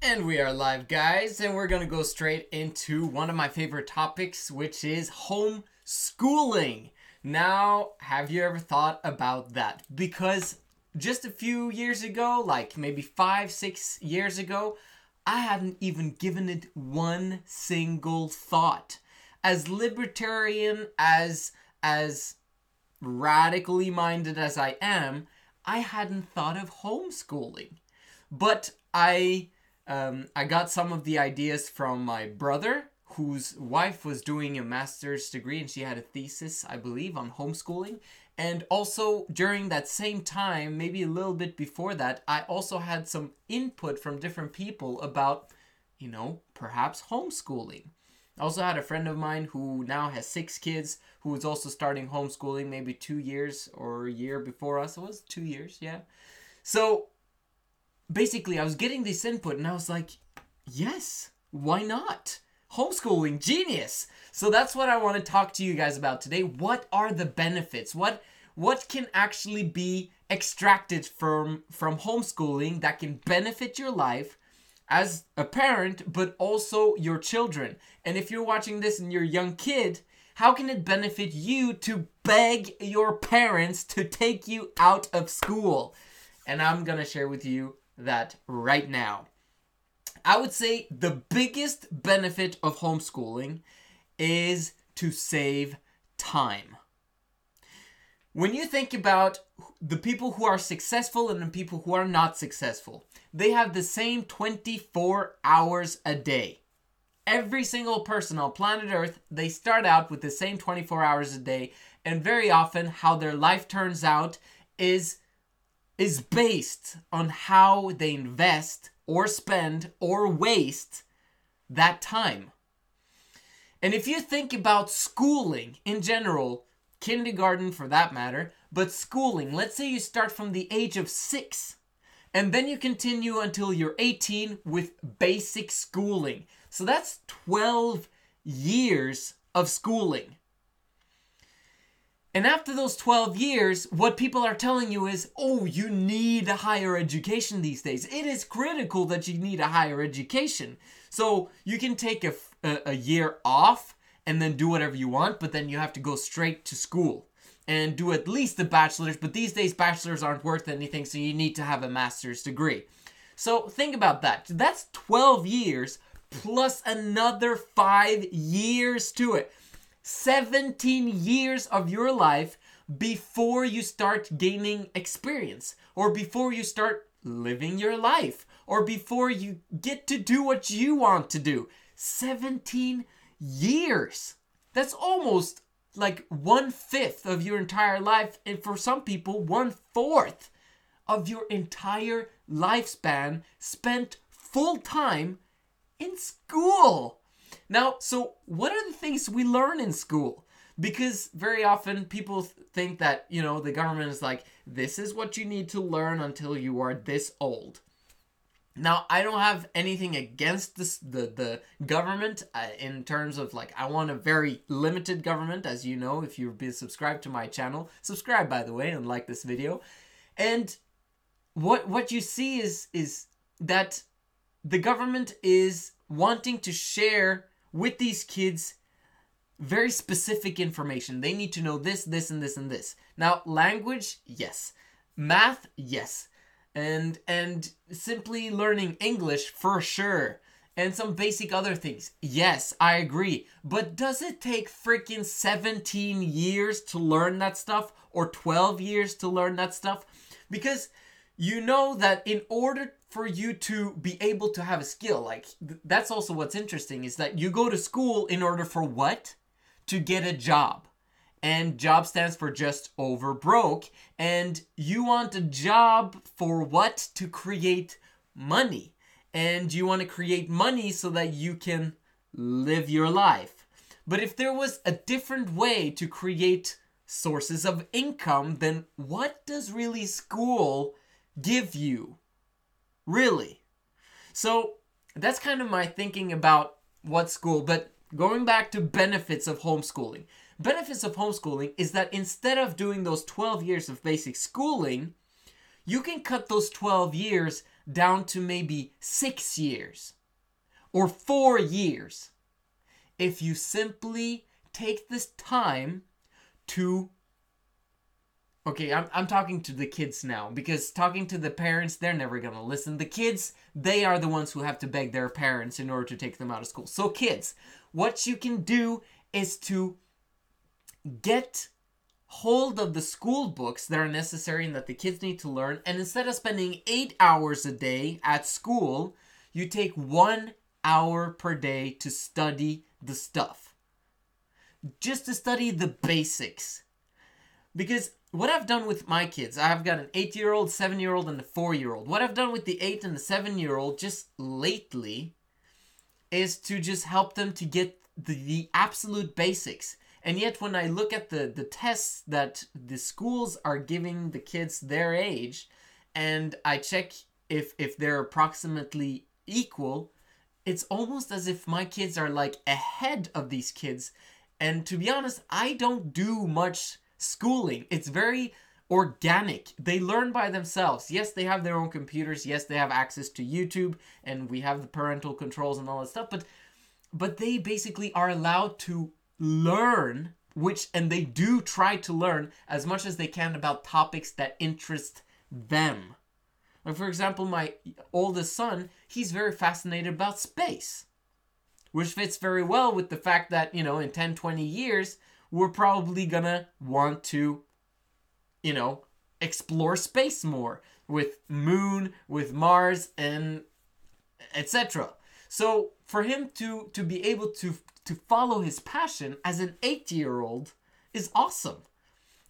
And we are live, guys, and we're going to go straight into one of my favorite topics, which is homeschooling. Now, have you ever thought about that? Because just a few years ago, like maybe 5, 6 years ago, I hadn't even given it one single thought. As libertarian, as radically minded as I am, I hadn't thought of homeschooling. But I got some of the ideas from my brother, whose wife was doing a master's degree and she had a thesis, I believe, on homeschooling. And also during that same time, maybe a little bit before that, I also had some input from different people about, perhaps homeschooling. I also had a friend of mine who now has 6 kids who was also starting homeschooling maybe 2 years or a year before us. It was 2 years, yeah. So basically, I was getting this input and I was like, yes, why not? Homeschooling, genius. So that's what I want to talk to you guys about today. What are the benefits? What can actually be extracted from homeschooling that can benefit your life as a parent, but also your children? And if you're watching this and you're a young kid, how can it benefit you to beg your parents to take you out of school? And I'm going to share with you that right now. I would say the biggest benefit of homeschooling is to save time. When you think about the people who are successful and the people who are not successful, they have the same 24 hours a day. Every single person on planet Earth, they start out with the same 24 hours a day, and very often how their life turns out is based on how they invest or spend or waste that time. And if you think about schooling in general, kindergarten for that matter, but schooling, let's say you start from the age of 6 and then you continue until you're 18 with basic schooling. So that's 12 years of schooling. And after those 12 years, what people are telling you is, oh, you need a higher education these days. It is critical that you need a higher education. So you can take a year off and then do whatever you want, but then you have to go straight to school and do at least a bachelor's. But these days, bachelors aren't worth anything, so you need to have a master's degree. So think about that. That's 12 years plus another 5 years to it. 17 years of your life before you start gaining experience, or before you start living your life, or before you get to do what you want to do. 17 years. That's almost like 1/5 of your entire life, and for some people 1/4 of your entire lifespan spent full time in school. Now, so what are the things we learn in school? Because very often people think that, the government is like, this is what you need to learn until you are this old. Now, I don't have anything against the government in terms of I want a very limited government, as you know, if you've been subscribed to my channel. Subscribe, by the way, and like this video. And what you see is that the government is wanting to share with these kids very specific information. They need to know this, this, and this, and this. Now, language, yes. Math, yes. And simply learning English, for sure. And some basic other things. Yes, I agree. But does it take freaking 17 years to learn that stuff? Or 12 years to learn that stuff? Because you know that in order for you to be able to have a skill, that's also what's interesting, is that you go to school in order for what? To get a job. And job stands for just over broke. And you want a job for what? To create money. And you want to create money so that you can live your life. But if there was a different way to create sources of income, then what does really school give you? Really? So that's kind of my thinking about what school. But going back to benefits of homeschooling. Benefits of homeschooling is that instead of doing those 12 years of basic schooling, you can cut those 12 years down to maybe 6 years or 4 years if you simply take this time to... Okay, I'm talking to the kids now, because talking to the parents, they're never going to listen. The kids, they are the ones who have to beg their parents in order to take them out of school. So kids, what you can do is to get hold of the school books that are necessary and that the kids need to learn, and instead of spending 8 hours a day at school, you take 1 hour per day to study the stuff. Just to study the basics. Because what I've done with my kids, I've got an 8-year-old, 7-year-old, and a 4-year-old. What I've done with the 8 and the 7-year-old just lately is to just help them to get the absolute basics. And yet when I look at the tests that the schools are giving the kids their age, and I check if they're approximately equal, it's almost as if my kids are like ahead of these kids. And to be honest, I don't do much schooling. It's very organic. They learn by themselves. Yes, they have their own computers. Yes, they have access to YouTube, and we have the parental controls and all that stuff. But they basically are allowed to learn, and they do try to learn as much as they can about topics that interest them. Like, for example, my oldest son, he's very fascinated about space, which fits very well with the fact that, in 10, 20 years, we're probably gonna want to, explore space more with Moon, with Mars, and etc. So for him to be able to follow his passion as an 8-year-old is awesome.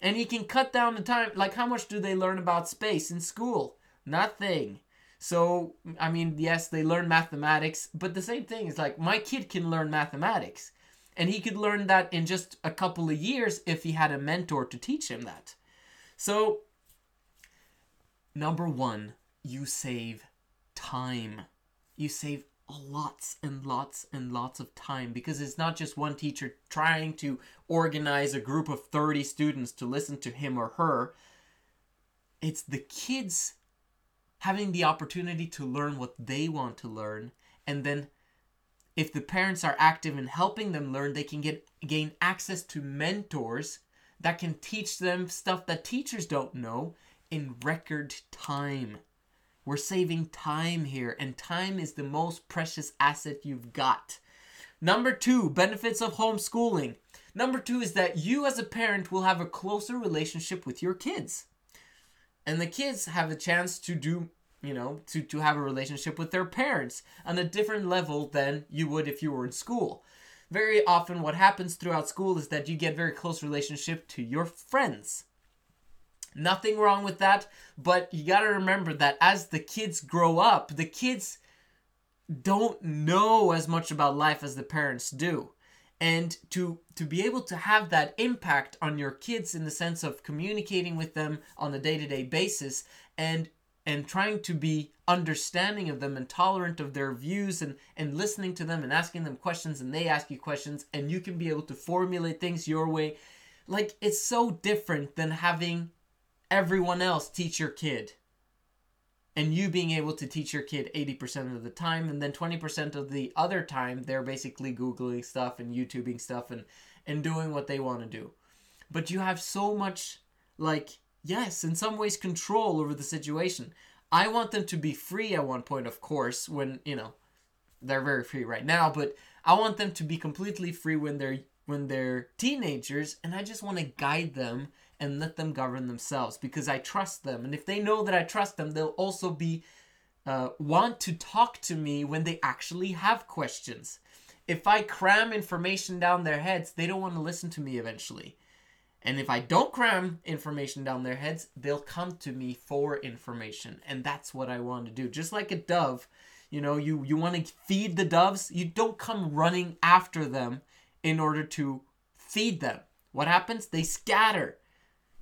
And he can cut down the time. Like, how much do they learn about space in school? Nothing. So, I mean, yes, they learn mathematics, but the same thing is like, my kid can learn mathematics. And he could learn that in just a couple of years if he had a mentor to teach him that. So, number 1, you save time. You save lots and lots and lots of time, because it's not just one teacher trying to organize a group of 30 students to listen to him or her. It's the kids having the opportunity to learn what they want to learn, and then if the parents are active in helping them learn, they can gain access to mentors that can teach them stuff that teachers don't know in record time. We're saving time here, and time is the most precious asset you've got. Number 2, benefits of homeschooling. Number 2 is that you as a parent will have a closer relationship with your kids. And the kids have a chance to do, to have a relationship with their parents on a different level than you would if you were in school. Very often what happens throughout school is that you get very close relationship to your friends. Nothing wrong with that, but you got to remember that as the kids grow up, the kids don't know as much about life as the parents do. And to be able to have that impact on your kids in the sense of communicating with them on a day-to-day basis and trying to be understanding of them and tolerant of their views and listening to them and asking them questions, and they ask you questions, and you can be able to formulate things your way. Like, it's so different than having everyone else teach your kid and you being able to teach your kid 80% of the time, and then 20% of the other time they're basically Googling stuff and YouTubing stuff and doing what they want to do. But you have so much, yes, in some ways, control over the situation. I want them to be free at one point, of course, when, they're very free right now, but I want them to be completely free when they're teenagers, and I just want to guide them and let them govern themselves because I trust them. And if they know that I trust them, they'll also be want to talk to me when they actually have questions. If I cram information down their heads, they don't want to listen to me eventually. And if I don't cram information down their heads, they'll come to me for information. And that's what I want to do. Just like a dove, you want to feed the doves. You don't come running after them in order to feed them. What happens? They scatter.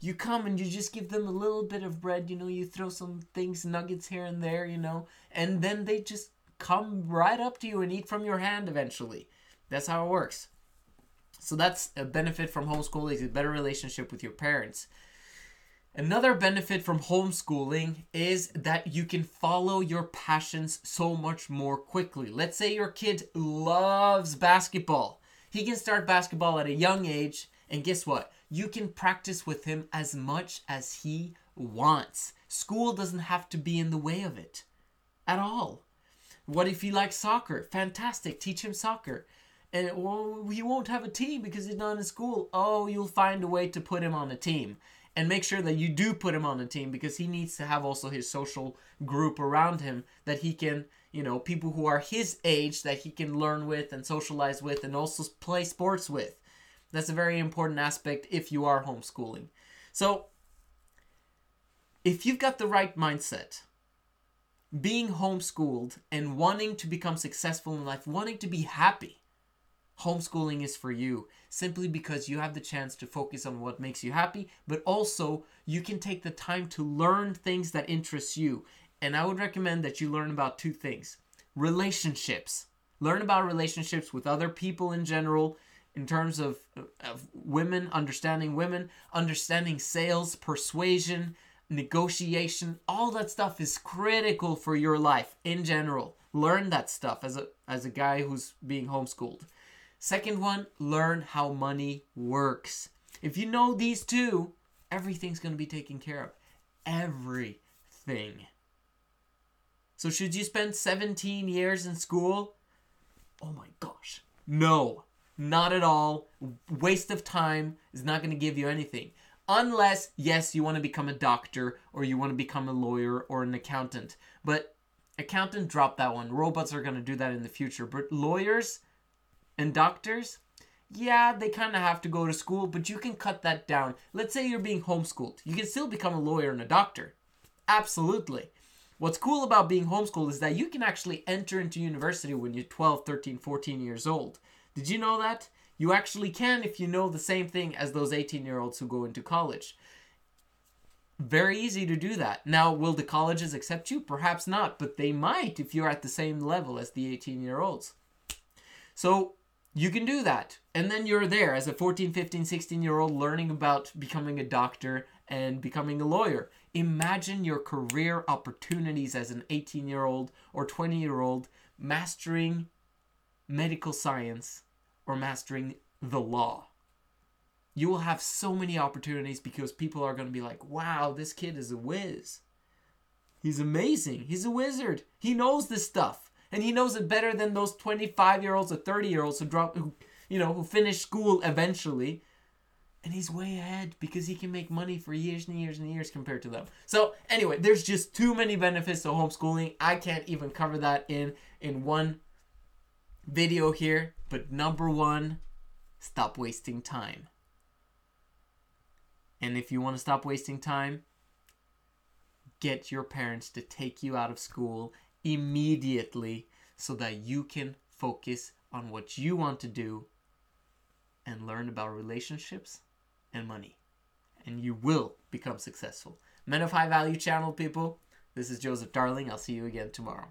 You come and you just give them a little bit of bread, you throw some things, nuggets here and there, and then they just come right up to you and eat from your hand eventually. That's how it works. So that's a benefit from homeschooling, is a better relationship with your parents. Another benefit from homeschooling is that you can follow your passions so much more quickly. Let's say your kid loves basketball. He can start basketball at a young age, and guess what? You can practice with him as much as he wants. School doesn't have to be in the way of it at all. What if he likes soccer? Fantastic. Teach him soccer. And well, he won't have a team because he's not in school. Oh, you'll find a way to put him on a team. And make sure that you do put him on a team, because he needs to have also his social group around him that he can, people who are his age that he can learn with and socialize with and also play sports with. That's a very important aspect if you are homeschooling. So, if you've got the right mindset, being homeschooled and wanting to become successful in life, wanting to be happy, homeschooling is for you, simply because you have the chance to focus on what makes you happy, but also you can take the time to learn things that interest you. And I would recommend that you learn about 2 things. Relationships. Learn about relationships with other people in general, in terms of women, understanding sales, persuasion, negotiation. All that stuff is critical for your life in general. Learn that stuff as a guy who's being homeschooled. Second one, learn how money works. If you know these 2, everything's going to be taken care of. Everything. So should you spend 17 years in school? Oh my gosh. No, not at all. Waste of time is not going to give you anything. Unless, yes, you want to become a doctor or you want to become a lawyer or an accountant. But accountant, drop that one. Robots are going to do that in the future. But lawyers and doctors, yeah, they kind of have to go to school, but you can cut that down. Let's say you're being homeschooled. You can still become a lawyer and a doctor. Absolutely. What's cool about being homeschooled is that you can actually enter into university when you're 12, 13, 14 years old. Did you know that? You actually can if you know the same thing as those 18-year-olds who go into college. Very easy to do that. Now, will the colleges accept you? Perhaps not, but they might if you're at the same level as the 18-year-olds. So, you can do that. And then you're there as a 14, 15, 16-year-old learning about becoming a doctor and becoming a lawyer. Imagine your career opportunities as an 18-year-old or 20-year-old mastering medical science or mastering the law. You will have so many opportunities because people are going to be like, wow, this kid is a whiz. He's amazing. He's a wizard. He knows this stuff. And he knows it better than those 25-year-olds or 30-year-olds who finish school eventually. And he's way ahead because he can make money for years and years and years compared to them. So anyway, there's just too many benefits to homeschooling. I can't even cover that in one video here. But number 1, stop wasting time. And if you want to stop wasting time, get your parents to take you out of school immediately so that you can focus on what you want to do and learn about relationships and money. And you will become successful. Men of High Value channel, people. This is Joseph Darling. I'll see you again tomorrow.